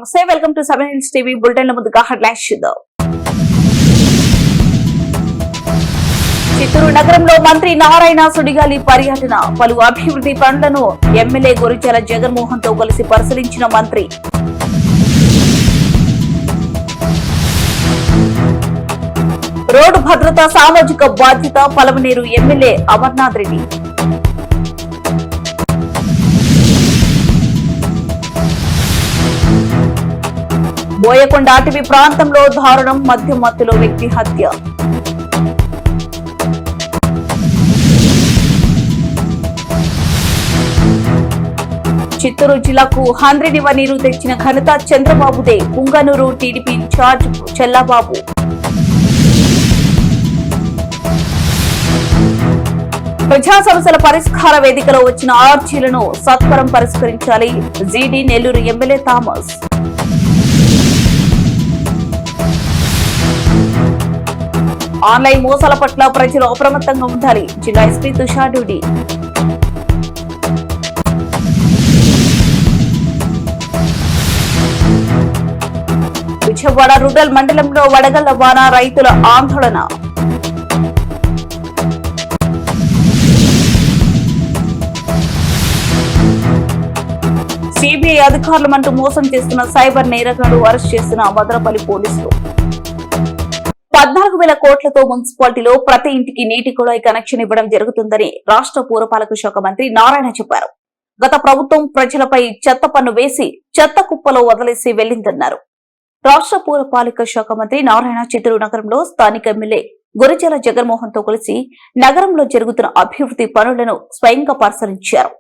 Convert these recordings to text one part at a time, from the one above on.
నమస్తే, welcome to 7 news TV bulletin. ముందుగా headlines చూద్దాం. చిత్తూరు నగరంలో మంత్రి నారాయణ సుడిగాలి పర్యటన. పలు అభివృద్ధి పనులను ఎమ్మెల్యే గురిజాల జగన్మోహన్ తో కలిసి పరిశీలించిన మంత్రి. రోడ్డు భద్రత సామాజిక బాధ్యత పలమనేరు ఎమ్మెల్యే అమర్నాథ్ రెడ్డి. బోయకొండ అటవీ ప్రాంతంలో దారుణం, మద్యం మత్తులో వ్యక్తి హత్య. చిత్తూరు జిల్లాకు హంద్రినివ నీరు తెచ్చిన ఘనత చంద్రబాబుదే. Punganur TDP in charge Chellababu. ప్రజా సమస్యల పరిష్కార వేదికలో వచ్చిన ఆర్జీలను సత్వరం పరిష్కరించాలి. జీడీ నెల్లూరు ఎమ్మెల్యే థామస్. ఆన్లైన్ మోసాల పట్ల ప్రజలు అప్రమత్తంగా ఉండాలి. జిల్లా SP Tushar duty. Vijayawada rural మండలంలో వడగళ్ల వాన, రైతుల ఆందోళన. సిబిఐ అధికారులమంటూ మోసం చేస్తున్న సైబర్ నేరగాడు అరెస్ట్ చేస్తున్న మదనపల్లి పోలీసులు. 14,000 కోట్లతో మున్సిపాలిటీలో ప్రతి ఇంటికి నీటి కుళాయి కనెక్షన్ ఇవ్వడం జరుగుతుందని రాష్ట్ర పురపాలక శాఖ మంత్రి నారాయణ చెప్పారు. గత ప్రభుత్వం ప్రజలపై చెత్త పన్ను వేసి చెత్త కుప్పలో వదిలేసి వెళ్లిందన్నారు. రాష్ట్ర పురపాలక శాఖ మంత్రి నారాయణ చిత్తూరు నగరంలో స్థానిక ఎమ్మెల్యే గురిజాల జగన్మోహన్ తో కలిసి నగరంలో జరుగుతున్న అభివృద్ధి పనులను స్వయంగా పరిశీలించారు.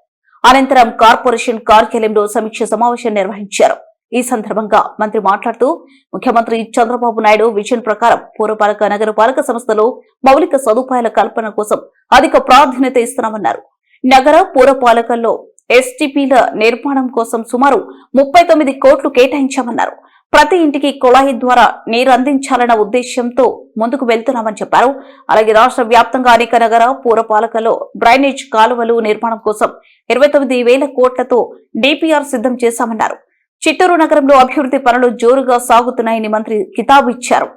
అనంతరం కార్పొరేషన్ కార్యాలయంలో సమీక్ష సమావేశం నిర్వహించారు. ఈ సందర్భంగా మంత్రి మాట్లాడుతూ ముఖ్యమంత్రి చంద్రబాబు నాయుడు విజన్ ప్రకారం పురపాలక నగరపాలక సంస్థలో మౌలిక సదుపాయాల కల్పన కోసం అధిక ప్రాధాన్యత ఇస్తున్నామన్నారు. నగర పురపాలకల్లో ఎస్టీపీల నిర్మాణం కోసం సుమారు 39 కోట్లు కేటాయించామన్నారు. ప్రతి ఇంటికి కుళాయి ద్వారా నీరు అందించాలన్న ఉద్దేశ్యంతో ముందుకు వెళ్తున్నామని చెప్పారు. అలాగే రాష్ట్ర వ్యాప్తంగా అనేక నగర పురపాలకలో డ్రైనేజ్ కాలువలు నిర్మాణం కోసం 29,000 కోట్లతో డిపిఆర్ సిద్ధం చేశామన్నారు. చిత్తూరు నగరంలో అభివృద్ధి పనులు జోరుగా సాగుతున్నాయని మంత్రి కితాబు ఇచ్చారు.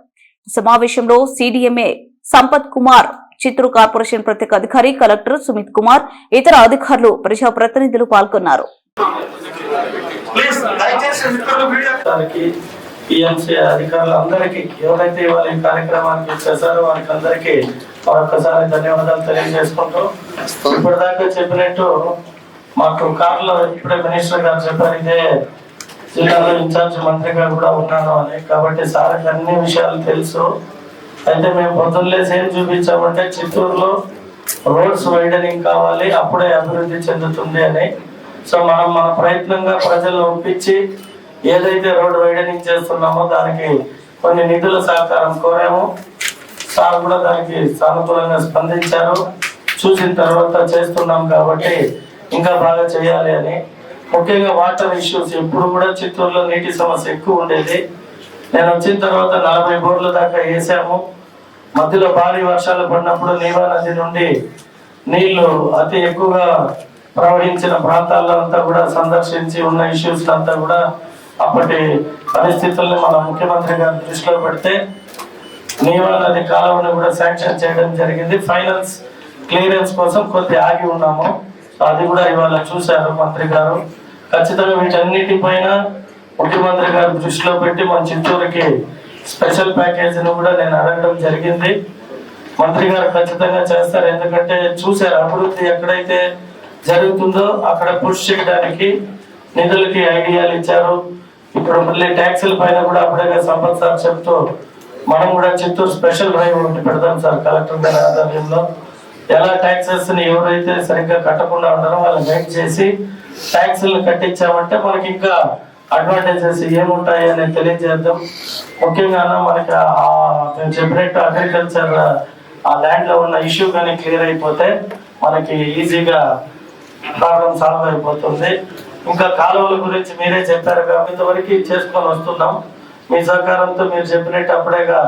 సమావేశంలో సిడిఎంఏ సంపత్ కుమార్, చిత్తూరు కార్పొరేషన్ ప్రత్యేక అధికారి కలెక్టర్ సుమిత్ కుమార్, ఇతర అధికారులు, ప్రజాప్రతినిధులు పాల్గొన్నారు. చెప్పినట్టు మాకు కార్లో ఇప్పుడే మినిస్టర్ గారు చెప్పారు, ఇదే జిల్లాలో ఇన్ఛార్జ్ మంత్రిగా కూడా ఉన్నాను అని. కాబట్టి సార్కి అన్ని విషయాలు తెలుసు. అయితే మేము పొద్దున్నే ఏం చూపించామంటే చిత్తూరులో రోడ్స్ వైడనింగ్ కావాలి, అప్పుడే అభివృద్ధి చెందుతుంది అని. సో మనం మన ప్రయత్నంగా ప్రజలను ఒప్పించి ఏదైతే రోడ్ వైడనింగ్ చేస్తున్నామో దానికి కొన్ని నిధుల సహకారం కోరాము. సార్ కూడా దానికి సానుకూలంగా స్పందించారు. చూసిన తర్వాత చేస్తున్నాం కాబట్టి ఇంకా బాగా చేయాలి అని. ముఖ్యంగా వాటర్ ఇష్యూస్, ఎప్పుడు కూడా చిత్తూరులో నీటి సమస్య ఎక్కువ ఉండేది. నేను వచ్చిన తర్వాత 40 బోర్ల దాకా వేసాము. మధ్యలో భారీ వర్షాలు పడినప్పుడు నీవా నది నుండి నీళ్లు అతి ఎక్కువగా ప్రవహించిన ప్రాంతాల్లో అంతా కూడా సందర్శించి ఉన్న ఇష్యూస్ అంతా కూడా అప్పటి పరిస్థితుల్ని మన ముఖ్యమంత్రి గారు దృష్టిలో పెడితే నీవా నది కాలువను కూడా శాంక్షన్ చేయడం జరిగింది. ఫైనాన్స్ క్లియరెన్స్ కోసం కొద్ది ఆగి ఉన్నాము. అది కూడా ఇవాళ చూశారు మంత్రి గారు. ఖచ్చితంగా వీటన్నిటిపైన ముఖ్యమంత్రి గారు దృష్టిలో పెట్టి మన చిత్తూరుకి స్పెషల్ ప్యాకేజీని కూడా నేను అడగడం జరిగింది. మంత్రి గారు ఖచ్చితంగా చేస్తారు. ఎందుకంటే చూశారు అభివృద్ధి ఎక్కడైతే జరుగుతుందో అక్కడ పుష్ చేయడానికి నిధులకి ఐడియాలు ఇచ్చారు. ఇప్పుడు మళ్ళీ ట్యాక్సుల పైన కూడా అప్పుడే సంపత్ సార్ చెప్తూ మనం కూడా చిత్తూరు స్పెషల్ డ్రైవ్ ఒకటి పెడతాం సార్ కలెక్టర్ గారి ఆధ్వర్యంలో. ఎలా ట్యాక్సెస్ ని ఎవరైతే సరిగ్గా కట్టకుండా ఉన్నారో వాళ్ళని గైడ్ చేసి ట్యాక్సులు కట్టించామంటే మనకి ఇంకా అడ్వాంటేజెస్ ఏముంటాయి అనేది తెలియజేద్దాం. ముఖ్యంగా మనకి మేము చెప్పినట్టు అగ్రికల్చర్ ఆ ల్యాండ్ లో ఉన్న ఇష్యూ కానీ క్లియర్ అయిపోతే మనకి ఈజీగా ప్రాబ్లం సాల్వ్ అయిపోతుంది. ఇంకా కాలువల గురించి మీరే చెప్పారు కాబట్టి ఇంతవరకు చేసుకొని వస్తున్నాం. మీ సహకారంతో మీరు చెప్పినట్టు అప్పుడేగా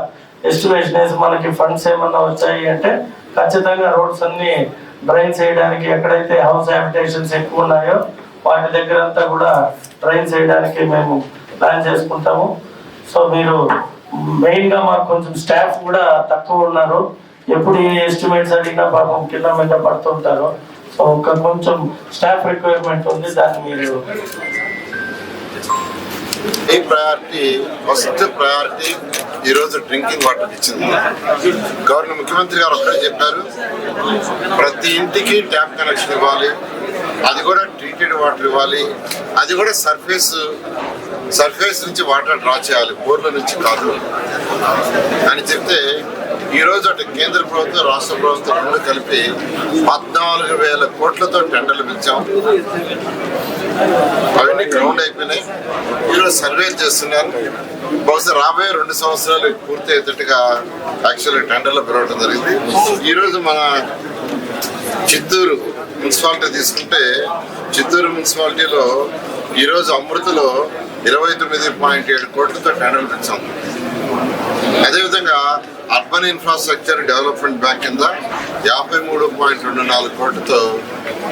ఎస్టిమేషన్ వేసి మనకి ఫండ్స్ ఏమన్నా వచ్చాయి అంటే ఖచ్చితంగా రోడ్స్ అన్ని డ్రైన్ చేయడానికి ఎక్కడైతే హౌస్ హ్యాబిటేషన్స్ ఎక్కువ ఉన్నాయో వాటి దగ్గర అంతా కూడా డ్రైన్ చేయడానికి మేము ప్లాన్ చేసుకుంటాము. సో మీరు మెయిన్గా మాకు కొంచెం స్టాఫ్ కూడా తక్కువ ఉన్నారు. ఎప్పుడు ఏ ఎస్టిమేట్స్ అడిగినా పాపం కింద మీద పడుతుంటారు. సో కొంచెం స్టాఫ్ రిక్వైర్మెంట్ ఉంది. దాన్ని మీరు ఈ ప్రయారిటీ ఫస్ట్ ప్రయారిటీ ఈరోజు డ్రింకింగ్ వాటర్ ఇచ్చింది. గవర్నర్ ముఖ్యమంత్రి గారు ఒక్కడే చెప్పారు, ప్రతి ఇంటికి ట్యాప్ కనెక్షన్ ఇవ్వాలి, అది కూడా ట్రీటెడ్ వాటర్ ఇవ్వాలి, అది కూడా సర్ఫేస్ నుంచి వాటర్ డ్రా చేయాలి, బోర్ల నుంచి కాదు అని చెప్తే ఈరోజు అటు కేంద్ర ప్రభుత్వం రాష్ట్ర ప్రభుత్వం రెండు కలిపి 14,000 కోట్లతో టెండర్లు పిలిచాం. అవన్నీ గ్రౌండ్ అయిపోయినాయి. ఈరోజు సర్వేలు చేస్తున్నారు. బహుశా రాబోయే 2 సంవత్సరాలు పూర్తి అయ్యేటట్టుగా యాక్చువల్గా టెండర్లు పిలవడం జరిగింది. ఈరోజు మన చిత్తూరు మున్సిపాలిటీ తీసుకుంటే, చిత్తూరు మున్సిపాలిటీలో ఈరోజు అమృతలో 29.7 కోట్లతో టెండర్లు పిలిచాం. అదేవిధంగా అర్బన్ ఇన్ఫ్రాస్ట్రక్చర్ డెవలప్మెంట్ బ్యాంక్ కింద 53.24 కోట్లతో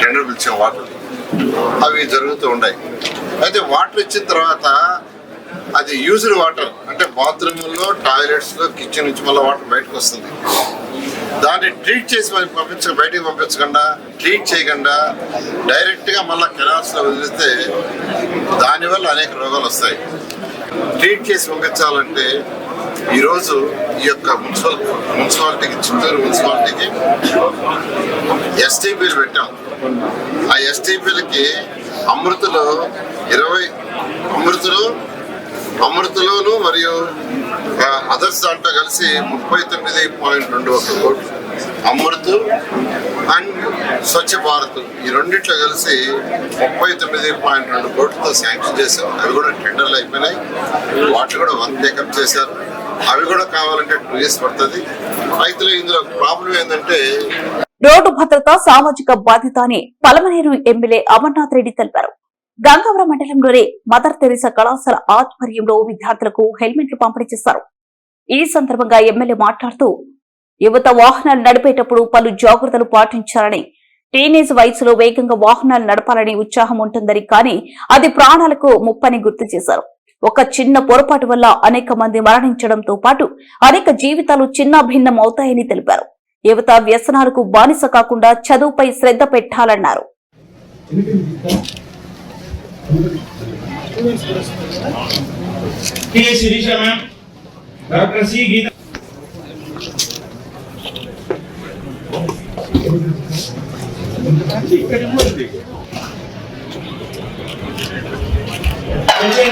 టెండర్ పిలిచాం. వాటర్ అవి జరుగుతూ ఉన్నాయి. అయితే వాటర్ ఇచ్చిన తర్వాత అది యూజ్డ్ వాటర్ అంటే బాత్రూమ్లో, టాయిలెట్స్లో, కిచెన్ నుంచి మళ్ళీ వాటర్ బయటకు వస్తుంది. దాన్ని ట్రీట్ చేసి బయటికి పంపించకుండా, ట్రీట్ చేయకుండా డైరెక్ట్గా మళ్ళీ కెనాల్స్లో వదిలితే దానివల్ల అనేక రోగాలు వస్తాయి. ట్రీట్ చేసి పంపించాలంటే ఈరోజు ఈ యొక్క మున్సిపాలిటీకి, చిత్తూరు మున్సిపాలిటీకి ఎస్టీపీలు పెట్టాం. ఆ ఎస్టీపీలకి అమృతలోను మరియు అదర్స్ దాంట్లో కలిసి 39.21 కోట్లు, అమృత్ అండ్ స్వచ్ఛ భారత్ ఈ రెండిట్లో కలిసి 39.2 కోట్లతో శాంక్షన్ చేశాం. అవి కూడా టెండర్లు అయిపోయినాయి. వాటిని కూడా 1 టేకప్ చేశారు. అవి కూడా కావాలంటే 2 years పడుతుంది. అయితే ఇందులో ప్రాబ్లం ఏంటంటే రోడ్డు భద్రత సామాజిక బాధ్యత అని పలమనేరు ఎమ్మెల్యే అమర్నాథ్ రెడ్డి తెలిపారు. గంగావరం మండలంలోని మదర్ తెరీసా కళాశాల ఆధ్వర్యంలో విద్యార్థులకు హెల్మెట్లు పంపిణీ చేశారు. ఈ సందర్భంగా ఎమ్మెల్యే మాట్లాడుతూ యువత వాహనాలు నడిపేటప్పుడు పలు జాగ్రత్తలు పాటించాలని, టీనేజ్ వయసులో వేగంగా వాహనాలు నడపాలని ఉత్సాహం ఉంటుందని, కానీ అది ప్రాణాలకు ముప్పని గుర్తు చేశారు. ఒక చిన్న పొరపాటు వల్ల అనేక మంది మరణించడంతో పాటు అనేక జీవితాలు చిన్న భిన్నం అవుతాయని తెలిపారు. యువత వ్యసనాలకు బానిస కాకుండా చదువుపై శ్రద్ధ పెట్టాలన్నారు.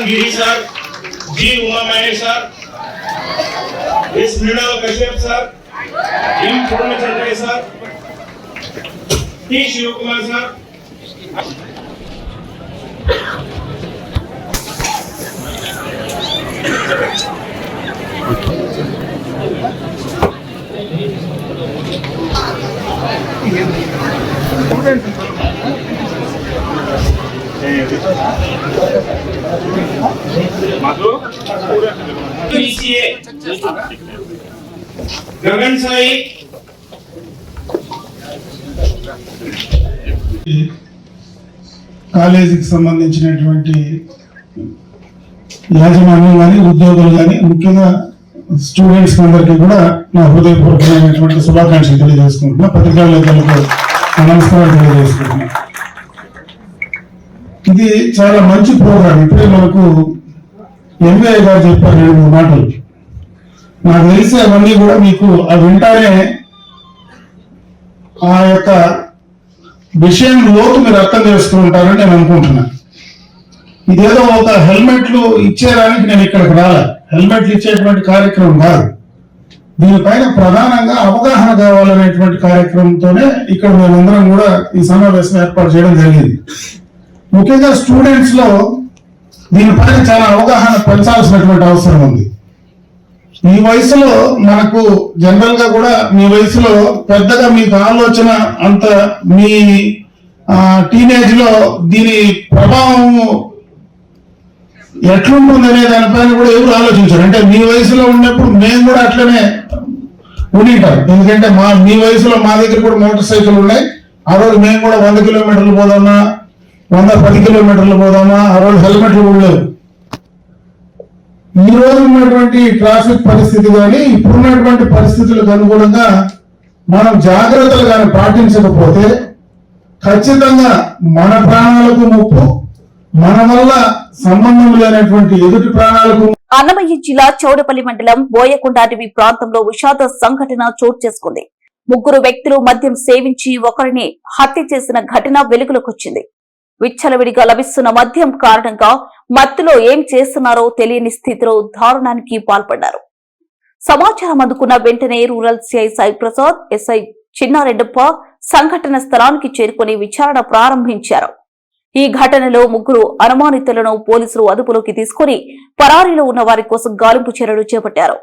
Giri sir, G Uma Mahesh sir, S Mrunal Kashyap sir, M Purnachandra sir, T Shiva Kumar sir, Gagan Sai కాలేజీకి సంబంధించినటువంటి యాజమాన్యం కానీ, ఉద్యోగులు కానీ, ముఖ్యంగా స్టూడెంట్స్ అందరికీ కూడా నా హృదయపూర్వకమైనటువంటి శుభాకాంక్షలు తెలియజేసుకుంటున్నా. పత్రికాలకు నమస్కారాలు తెలియజేసుకుంటున్నా. ఇది చాలా మంచి ప్రోగ్రాం. ఇప్పుడే మనకు ఎంవీఐ గారు చెప్పారు 2-3 మాటలు. నాకు తెలిసి అవన్నీ కూడా మీకు వింటానే ఆ యొక్క విషయం లోతు మీరు అర్థం చేసుకుంటారని నేను అనుకుంటున్నా. ఇదేదో ఒక హెల్మెట్లు ఇచ్చేదానికి నేను ఇక్కడికి రాలే, హెల్మెట్లు ఇచ్చేటువంటి కార్యక్రమం కాదు. దీనిపైన ప్రధానంగా అవగాహన కావాలనేటువంటి కార్యక్రమంతోనే ఇక్కడ మేమందరం కూడా ఈ సమావేశం ఏర్పాటు చేయడం జరిగింది. ముఖ్యంగా స్టూడెంట్స్ లో దీనిపైన చాలా అవగాహన పెంచాల్సినటువంటి అవసరం ఉంది. ఈ వయసులో మనకు జనరల్ గా కూడా మీ వయసులో పెద్దగా మీకు ఆలోచన అంత, మీ టీనేజ్ లో దీని ప్రభావం ఎట్లుంటుంది అనే దానిపైన కూడా ఎవరు ఆలోచించారు. అంటే మీ వయసులో ఉన్నప్పుడు మేము కూడా అట్లనే ఉండింటాం. ఎందుకంటే మీ వయసులో మా దగ్గర కూడా మోటార్ సైకిల్ ఉన్నాయి. ఆ రోజు మేము కూడా 100 కిలోమీటర్లు పోదామా, 110 కిలోమీటర్లు పోదామా, ఆ రోజు హెల్మెట్లు కూడా లేవు. ఈ రోజు ఉన్నటువంటి ట్రాఫిక్ పరిస్థితి కానీ ఇప్పుడున్నటువంటి పరిస్థితులకు అనుగుణంగా మనం జాగ్రత్తలు కానీ పాటించకపోతే ఖచ్చితంగా మన ప్రాణాలకు ముప్పు, మన వల్ల సంబంధం లేనటువంటి ఎదుటి ప్రాణాలకు. అన్నమయ్య జిల్లా చౌడపల్లి మండలం బోయకొండ అటవీ ప్రాంతంలో విషాద సంఘటన చోటు చేసుకుంది. 3 వ్యక్తులు మద్యం సేవించి ఒకరిని హత్య చేసిన ఘటన వెలుగులోకొచ్చింది. విచ్చలవిడిగా లభిస్తున్న మద్యం కారణంగా మత్తులో ఏం చేస్తున్నారో తెలియని స్థితిలో దారుణానికి పాల్పడ్డారు. సమాచారం అందుకున్న వెంటనే rural CI Sai Prasad, SI Chinnareddappa సంఘటన స్థలానికి చేరుకుని విచారణ ప్రారంభించారు. ఈ ఘటనలో 3 అనుమానితులను పోలీసులు అదుపులోకి తీసుకుని పరారీలో ఉన్న వారి కోసం గాలింపు చర్యలు చేపట్టారు.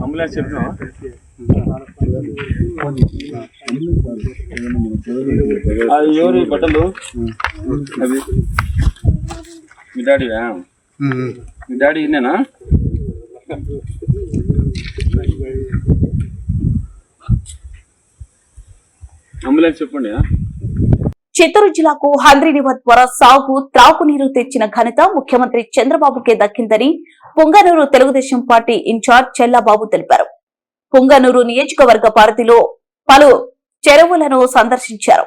అంబులెన్స్ చెప్పినా అది ఎవరి బట్టలు అవి మీ డాడీవా? మీ డాడీ ఇన్నేనా? అంబులెన్స్ చెప్పండి. చిత్తూరు జిల్లాకు హంద్రీనివా ద్వారా సాగు త్రాగునీరు తెచ్చిన ఘనత ముఖ్యమంత్రి చంద్రబాబుకే దక్కిందని పుంగనూరు తెలుగుదేశం పార్టీ ఇన్ఛార్జ్ చెల్లాబాబు తెలిపారు. పుంగనూరు నియోజకవర్గ పరిధిలో పలు చెరువులను సందర్శించారు.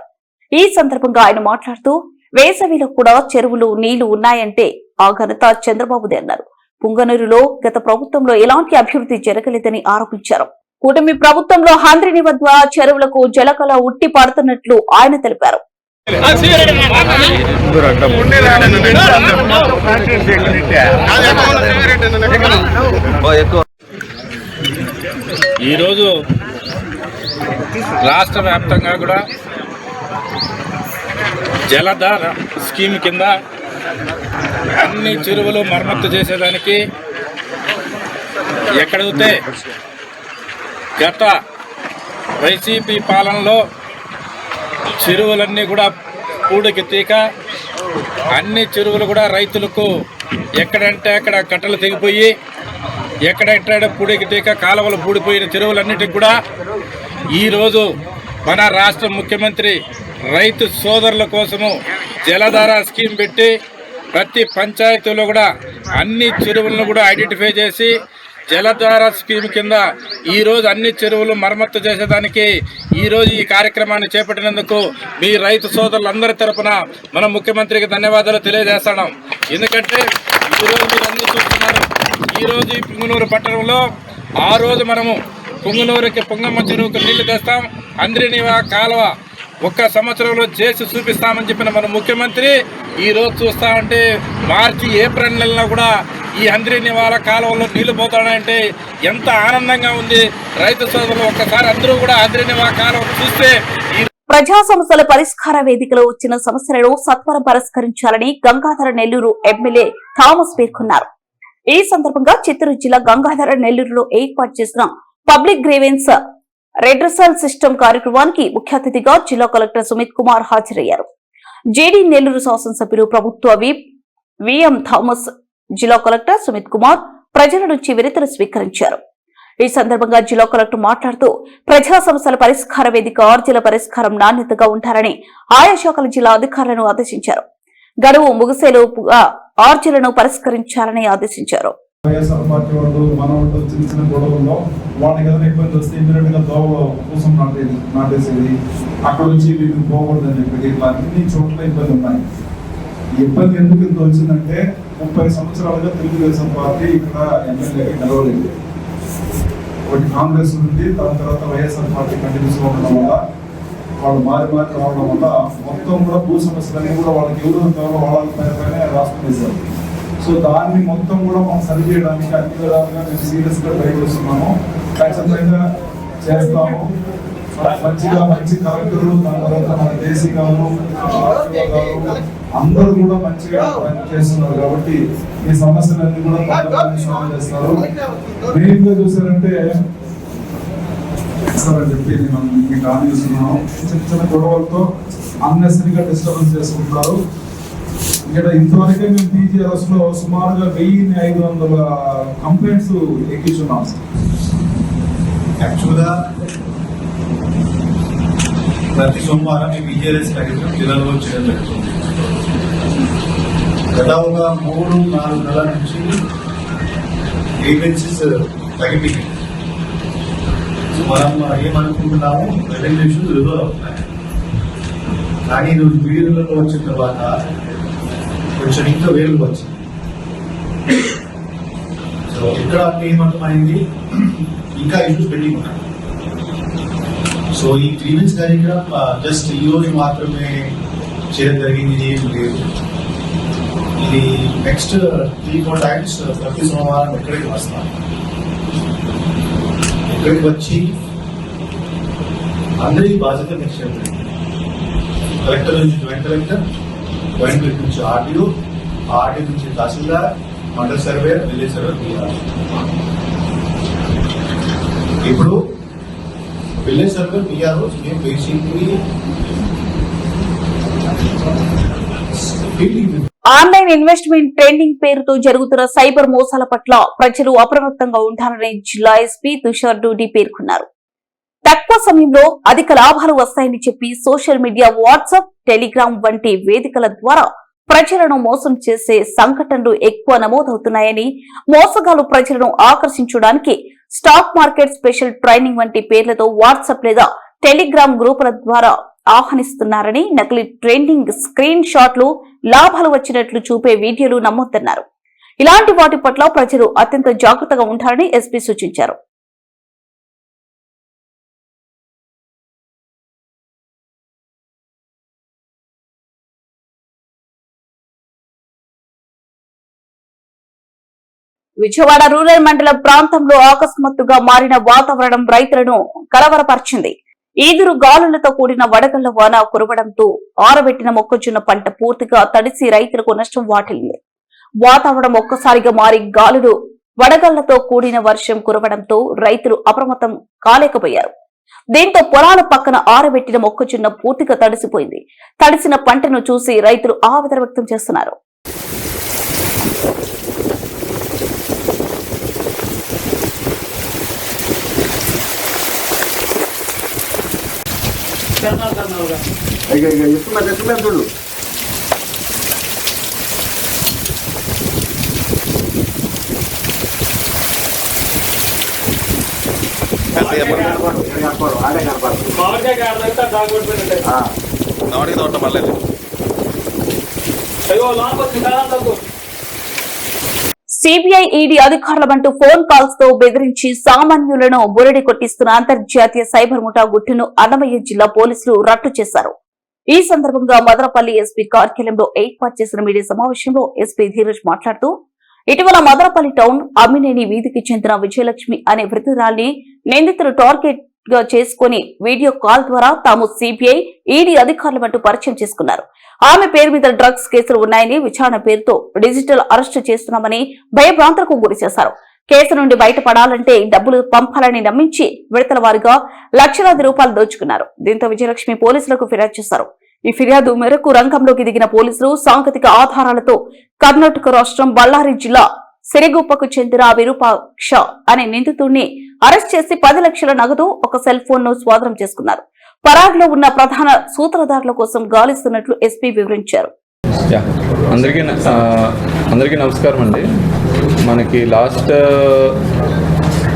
ఈ సందర్భంగా ఆయన మాట్లాడుతూ వేసవిలో కూడా చెరువులు నీళ్లు ఉన్నాయంటే ఆ ఘనత చంద్రబాబుదే అన్నారు. పుంగనూరులో గత ప్రభుత్వంలో ఎలాంటి అభివృద్ధి జరగలేదని ఆరోపించారు. కూటమి ప్రభుత్వంలో హంద్రీనివా ద్వారా చెరువులకు జలకళ ఉట్టి పడుతున్నట్లు ఆయన తెలిపారు. ఈరోజు రాష్ట్ర వ్యాప్తంగా కూడా జలధార స్కీమ్ కింద అన్ని చెరువులు మరమ్మతు చేసేదానికి ఎక్కడైతే గత వైసీపీ పాలనలో చెరువులన్నీ కూడా పూడికి తీక అన్ని చెరువులు కూడా రైతులకు ఎక్కడంటే అక్కడ కట్టలు తెగిపోయి ఎక్కడంటే పూడికి తీక కాలువలు పూడిపోయిన చెరువులన్నిటికి కూడా ఈరోజు మన రాష్ట్ర ముఖ్యమంత్రి రైతు సోదరుల కోసము జలధార స్కీమ్ పెట్టి ప్రతి పంచాయతీలో కూడా అన్ని చెరువులను కూడా ఐడెంటిఫై చేసి జలధార స్కీమ్ కింద ఈరోజు అన్ని చెరువులు మరమ్మతు చేసేదానికి ఈరోజు ఈ కార్యక్రమాన్ని చేపట్టినందుకు మీ రైతు సోదరులందరి తరపున మన ముఖ్యమంత్రికి ధన్యవాదాలు తెలియజేస్తున్నాం. ఎందుకంటే ఈరోజు మీరు అందరూ చూస్తున్నారు, ఈరోజు ఈ పుంగనూరు పట్టణంలో ఆ రోజు మనము పుంగనూరుకి పొంగమ్మ చెరువుకు నీళ్లు తెస్తాం, హంద్రీనివా కాలువ 1 సంవత్సరంలో చేసి చూపిస్తామని చెప్పిన మన ముఖ్యమంత్రి ఈరోజు చూస్తా ఉంటే మార్చి ఏప్రిల్ నెలలో కూడా ఈ హంద్రీనివా కాలువలో నీళ్లు పోతాడంటే ఎంత ఆనందంగా ఉంది. రైతు సోదరులు ఒక్కసారి అందరూ కూడా హంద్రీనివా కాలువ చూస్తే ప్రజా సమస్యల పరిష్కార వేదికలో వచ్చిన సమస్యలను సత్వరం పరిష్కరించాలని గంగాధర నెల్లూరు ఎమ్మెల్యే థామస్ పేర్కొన్నారు. ఈ సందర్భంగా చిత్తూరు జిల్లా గంగాధర నెల్లూరులో ఏర్పాటు చేసిన పబ్లిక్ గ్రీవెన్స్ రెడ్రెసల్ సిస్టమ్ కార్యక్రమానికి ముఖ్య అతిథిగా జిల్లా కలెక్టర్ సుమిత్ కుమార్ హాజరయ్యారు. జేడీ నెల్లూరు శాసనసభ్యులు ప్రభుత్వ విప్ విఎం థామస్, జిల్లా కలెక్టర్ సుమిత్ కుమార్ ప్రజల నుంచి వినతులు స్వీకరించారు. ఈ సందర్భంగా జిల్లా కలెక్టర్ మాట్లాడుతూ ప్రజా సమస్యల పరిష్కార వేదిక ఆర్జీల పరిష్కారం నాణ్యతగా ఉంటారని ఆయా శాఖల జిల్లా అధికారులను ఆదేశించారు. గడువు ముగిసేలోపుగా ఆర్జీలను పరిష్కరించాలని ఆదేశించారు. వైఎస్ఆర్ పార్టీ వాళ్ళు మన చిన్న చిన్న గొడవల్లో వాళ్ళకి ఏదైనా ఇబ్బంది వస్తే ఇమీడియట్ గా దోవ కోసం నాటేసేది, అక్కడ వచ్చి వీటిని పోకూడదని చెప్పి ఇట్లా అన్ని చోట్ల ఇబ్బంది ఉన్నాయి. ఇబ్బంది ఎందుకు ఇంత వచ్చిందంటే 30 సంవత్సరాలుగా తెలుగుదేశం పార్టీ ఇక్కడ ఎమ్మెల్యేగా నిలవలేదు. ఒకటి కాంగ్రెస్ నుండి దాని తర్వాత వైఎస్ఆర్ పార్టీ కంటిన్యూస్ ఉండడం వల్ల వాళ్ళు మారి రావడం వల్ల మొత్తం కూడా భూ సమస్యలన్నీ కూడా వాళ్ళకి ఎవరు కావాలో వాళ్ళ పైన రాష్ట్రం వేశారు. సో దాన్ని మొత్తం కూడా మనం సరి చేయడానికి అన్ని విధాలుగా మేము సీరియస్ గా ట్రై చేస్తున్నాము. ఖచ్చితంగా చేస్తాము. మంచి కలెక్టర్లు, దాని తర్వాత మన దేశీ గారు, అందరూ కూడా మంచిగా చేస్తున్నారు కాబట్టి ఈ సమస్యలన్నీ కూడా సాల్వ్ చేస్తారు. మెయిన్ గా చూసారంటే అని చెప్పి నేను మీకు ఆలోచిస్తున్నాను. చిన్న చిన్న గొడవలతో అన్నెసరీగా డిస్టర్బెన్స్ చేసుకుంటున్నారు. ఇక్కడ ఇంతవరకే మేము టీజీఆర్ఎస్ లో సుమారుగా 1500 కంప్లైంట్స్ ఎక్కించున్నాం. యాక్చువల్గా ప్రతి సోమవారం ఈ టీజీఆర్ఎస్ కార్యక్రమం జిల్లాలో చేయడం జరుగుతుంది. గత ఒక 3-4 నెలల నుంచి గ్రీవెన్సెస్ తగ్గిపోయింది. మనం ఏమనుకుంటున్నాము, రెవెన్యూ ఇష్యూస్ రిజాల్వ్ అవుతున్నాయి. కానీ ఈరోజు వీడియోలలో వచ్చిన తర్వాత కొంచెం ఇంకా వేలు వచ్చింది. సో ఇక్కడ ఏమర్థమైంది, ఇంకా ఇష్యూస్ పెండింగ్ ఉన్నాయి. సో ఈ గ్రీవెన్స్ కార్యక్రమం జస్ట్ ఈ రోజు మాత్రమే చేయడం జరిగింది, ఏం లేదు. ఇది నెక్స్ట్ 3-4 టైమ్స్ ప్రతి సోమవారం ఎక్కడికి వస్తాం. ఇక్కడికి వచ్చి అందరి బాధ్యత నిశ్చయం. కలెక్టర్ నుంచి జాయింట్ కలెక్టర్, జాయింట్ కలెక్టర్ నుంచి ఆర్డీఓ, ఆర్డీఓ నుంచి తహసీల్దార్, మండల సర్వేర్, విలేజ్ సర్వేర్ తీయాలి. ఇప్పుడు విలేజ్ సర్వేర్ పిఆర్ఓ మేము బేసిక్లీ ఆన్లైన్ ఇన్వెస్ట్మెంట్ ట్రెండింగ్ పేరుతో జరుగుతున్న సైబర్ మోసాల పట్ల ప్రజలు అప్రమత్తంగా ఉండాలని జిల్లా ఎస్పీ తుషార్ డూడి పేర్కొన్నారు. తక్కువ సమయంలో అధిక లాభాలు వస్తాయని చెప్పి సోషల్ మీడియా, వాట్సాప్, టెలిగ్రామ్ వంటి వేదికల ద్వారా ప్రజలను మోసం చేసే సంఘటనలు ఎక్కువ నమోదవుతున్నాయని, మోసగాలు ప్రజలను ఆకర్షించడానికి స్టాక్ మార్కెట్ స్పెషల్ ట్రైనింగ్ వంటి పేర్లతో వాట్సాప్ లేదా టెలిగ్రామ్ గ్రూపుల ద్వారా ఆహ్వానిస్తున్నారని, నకిలీ ట్రెండింగ్ స్క్రీన్ షాట్లు లాభాలు వచ్చినట్లు చూపే వీడియోలు నమ్మొద్దన్నారు. ఇలాంటి వాటి పట్ల ప్రజలు అత్యంత జాగ్రత్తగా ఉండాలని ఎస్పీ సూచించారు. విజయవాడ రూరల్ మండల ప్రాంతంలో అకస్మాత్తుగా మారిన వాతావరణం రైతులను కలవరపరిచింది. ఈదురు గాలులతో కూడిన వడగళ్ల వాన కురవడంతో ఆరబెట్టిన మొక్కజొన్న పంట పూర్తిగా తడిసి రైతులకు నష్టం వాటిల్లింది. వాతావరణం ఒక్కసారిగా మారి గాలులు, వడగళ్లతో కూడిన వర్షం కురవడంతో రైతులు అప్రమత్తం కాలేకపోయారు. దీంతో పొలాల పక్కన ఆరబెట్టిన మొక్కజొన్న పూర్తిగా తడిసిపోయింది. తడిసిన పంటను చూసి రైతులు ఆవేదన వ్యక్తం చేస్తున్నారు. సిబిఐ, ఈడీ అధికారులమంటూ ఫోన్ కాల్స్ తో బెదిరించి సామాన్యులను బురడి కొట్టిస్తున్న అంతర్జాతీయ సైబర్ ముఠా గుట్టును అన్నమయ్య జిల్లా పోలీసులు రట్టు చేశారు. ఈ సందర్భంగా మదనపల్లి ఎస్పీ కార్యాలయంలో ఏర్పాటు చేసిన మీడియా సమావేశంలో ఎస్పీ ధీరజ్ మాట్లాడుతూ, ఇటీవల మదనపల్లి టౌన్ అమ్మినేని వీధికి చెందిన విజయలక్ష్మి అనే వృద్ధురాల్ని నిందితులు టార్గెట్ గా చేసుకుని వీడియో కాల్ ద్వారా తాము సిబిఐ, ఈడీ అధికారులమంటూ పరిచయం చేసుకున్నారు. ఆమె పేరు మీద డ్రగ్స్ కేసులు ఉన్నాయని, విచారణ పేరుతో డిజిటల్ అరెస్టు చేస్తున్నామని భయభ్రాంతులకు గురి చేశారు. కేసు నుండి బయటపడాలంటే డబ్బులు పంపాలని నమ్మించి విడతల వారీగా లక్షలాది రూపాయలు దోచుకున్నారు. దీంతో విజయలక్ష్మి పోలీసులకు ఫిర్యాదు చేశారు. ఈ ఫిర్యాదు మేరకు రంగంలోకి దిగిన పోలీసులు సాంకేతిక ఆధారాలతో కర్ణాటక రాష్ట్రం బళ్ళారి జిల్లా సిరిగుప్పకు చెందిన విరూపాక్ష అనే నిందితుడిని అరెస్ట్ చేసి 10 లక్షల నగదు, ఒక సెల్ ఫోన్ ను స్వాధీనం చేసుకున్నారు. పరాగ్లో ఉన్న ప్రధాన సూత్రధారుల కోసం గాలిస్తున్నట్లు ఎస్పీ వివరించారు. అందరికీ నమస్కారం అండి. మనకి లాస్ట్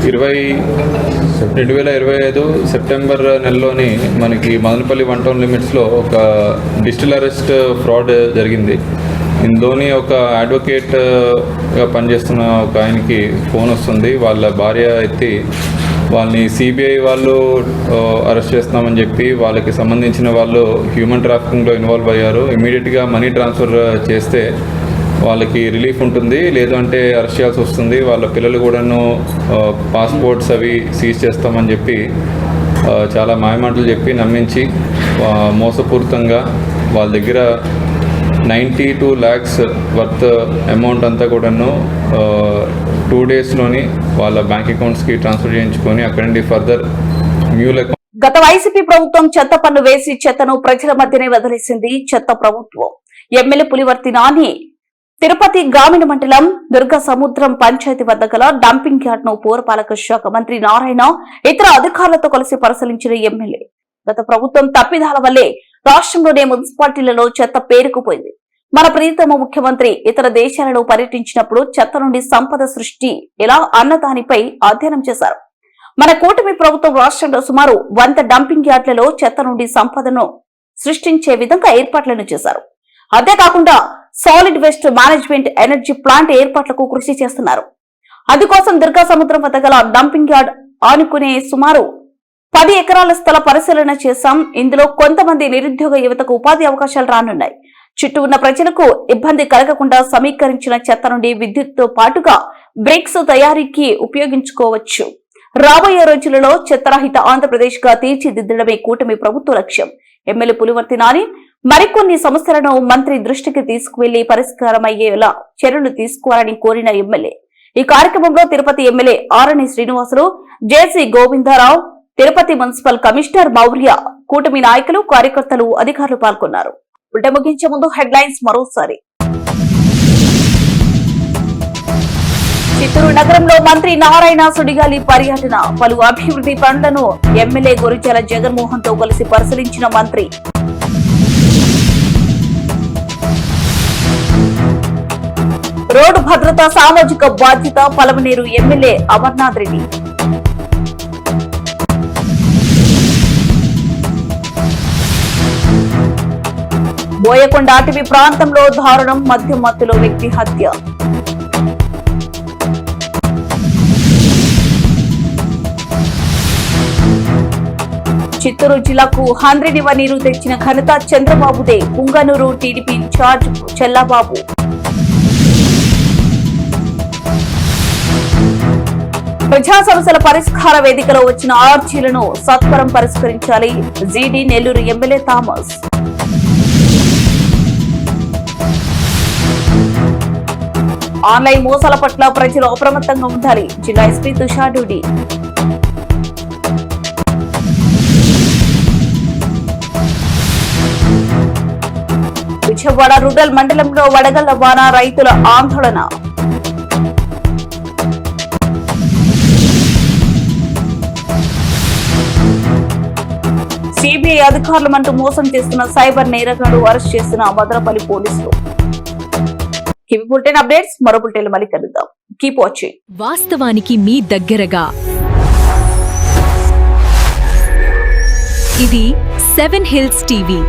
2025 సెప్టెంబర్ నెలలోని మనకి మదనపల్లి 1 టౌన్ లిమిట్స్లో ఒక డిజిటల్ అరెస్ట్ ఫ్రాడ్ జరిగింది. ఇందులోని ఒక అడ్వకేట్గా పనిచేస్తున్న ఒక ఆయనకి ఫోన్ వస్తుంది. వాళ్ళ భార్య ఎత్తి వాళ్ళని సిబిఐ వాళ్ళు అరెస్ట్ చేస్తున్నామని చెప్పి వాళ్ళకి సంబంధించిన వాళ్ళు హ్యూమన్ ట్రాఫికింగ్లో ఇన్వాల్వ్ అయ్యారు. ఇమీడియట్గా మనీ ట్రాన్స్ఫర్ చేస్తే వాళ్ళకి రిలీఫ్ ఉంటుంది, లేదు అంటే అరెస్ట్ చేయాల్సి వస్తుంది. వాళ్ళ పిల్లలు కూడాను పాస్పోర్ట్స్ అవి సీజ్ చేస్తామని చెప్పి చాలా మాయమాటలు చెప్పి నమ్మించి మోసపూరితంగా వాళ్ళ దగ్గర 92 lakhs వర్త్ అమౌంట్ అంతా కూడాను 2 daysలోని వాళ్ళ బ్యాంక్ అకౌంట్స్కి ట్రాన్స్ఫర్ చేయించుకొని అక్కడ నుండి ఫర్దర్ మ్యూల్ గత వైసీపీ ప్రభుత్వం చెత్త పన్ను వేసి చెత్తను ప్రజల మధ్యనే వదిలేసింది చెత్త ప్రభుత్వం. ఎమ్మెల్యే పులివర్తి నాని తిరుపతి గ్రామీణ మండలం దుర్గ సముద్రం పంచాయతీ వద్ద గల డంపింగ్ యార్డ్ ను పురపాలక శాఖ మంత్రి నారాయణ ఇతర అధికారులతో కలిసి పరిశీలించిన ఎమ్మెల్యే గత ప్రభుత్వం తప్పిదాల వల్లే రాష్ట్రంలోనే మున్సిపాలిటీలలో చెత్త పేరుకుపోయింది. మన ప్రియతమ ముఖ్యమంత్రి ఇతర దేశాలలో పర్యటించినప్పుడు చెత్త నుండి సంపద సృష్టి ఎలా అన్న దానిపై అధ్యయనం చేశారు. మన కూటమి ప్రభుత్వం రాష్ట్రంలో సుమారు 100 డంపింగ్ యార్డ్లలో చెత్త నుండి సంపదను సృష్టించే విధంగా ఏర్పాట్లను చేశారు. అంతేకాకుండా solid waste management energy plant ఏర్పాట్లకు కృషి చేస్తున్నారు. అందుకోసం దుర్గా సముద్రం వద్ద గల డంపింగ్ యార్డ్ ఆనుకునే సుమారు 10 ఎకరాల స్థల పరిశీలన చేశాం. ఇందులో కొంతమంది నిరుద్యోగ యువతకు ఉపాధి అవకాశాలు రానున్నాయి. చుట్టూ ఉన్న ప్రజలకు ఇబ్బంది కలగకుండా సమీకరించిన చెత్త నుండి విద్యుత్తో పాటుగా బ్రిక్స్ తయారీకి ఉపయోగించుకోవచ్చు. రాబోయే రోజులలో చెత్తరహిత ఆంధ్రప్రదేశ్ గా తీర్చిదిద్దడమే కూటమి ప్రభుత్వ లక్ష్యం. ఎమ్మెల్యే పులివర్తి నాని మరికొన్ని సమస్యలను మంత్రి దృష్టికి తీసుకువెళ్లి పరిష్కారమయ్యేలా చర్యలు తీసుకోవాలని కోరిన ఎమ్మెల్యే ఈ కార్యక్రమంలో తిరుపతి ఎమ్మెల్యే ఆరణి శ్రీనివాసులు, జేసీ గోవిందరావు, తిరుపతి మున్సిపల్ కమిషనర్ మౌర్య, కూటమి నాయకులు, కార్యకర్తలు, అధికారులు పాల్గొన్నారు. బులెటిన్ ముగించే ముందు హెడ్లైన్స్ మరోసారి. చిత్తూరు నగరంలో మంత్రి నారాయణ సుడిగాలి పర్యటన. పలు అభివృద్ధి పనులను ఎమ్మెల్యే గురిజాల జగన్మోహన్ తో కలిసి పరిశీలించిన మంత్రి. రోడ్డు భద్రత సామాజిక బాధ్యత పలమనేరు ఎమ్మెల్యే అమర్నాథ్ రెడ్డి. బోయకొండ అటవీ ప్రాంతంలో దారుణం, మద్యం మత్తులో వ్యక్తి హత్య. చిత్తూరు జిల్లాకు హంద్రినివ నీరు తెచ్చిన ఘనత చంద్రబాబుదే. Punganur TDP in charge Chellababu. ప్రజా సమస్యల పరిష్కార వేదికలో వచ్చిన ఆర్జీలను సత్వరం పరిష్కరించాలి. జీడీ నెల్లూరు ఎమ్మెల్యే థామస్. ఆన్లైన్ మోసాల పట్ల ప్రజలు అప్రమత్తంగా ఉండాలి. జిల్లా ఎస్పీ తుషార్ డూడి. విజయవాడ రూరల్ మండలంలో వడగళ్ల వాన, రైతుల ఆందోళన. సిబిఐ అధికారులమంటూ మోసం చేస్తున్న సైబర్ నేరగాడు అరెస్ట్ చేసిన భద్రపల్లి పోలీసులు. బులెటిన్ అప్డేట్స్ మరో బులెటిన్ మళ్ళీ కలుద్దాం. Keep watching. వాస్తవానికి మీ దగ్గరగా ఇది 7 హిల్స్ టీవీ.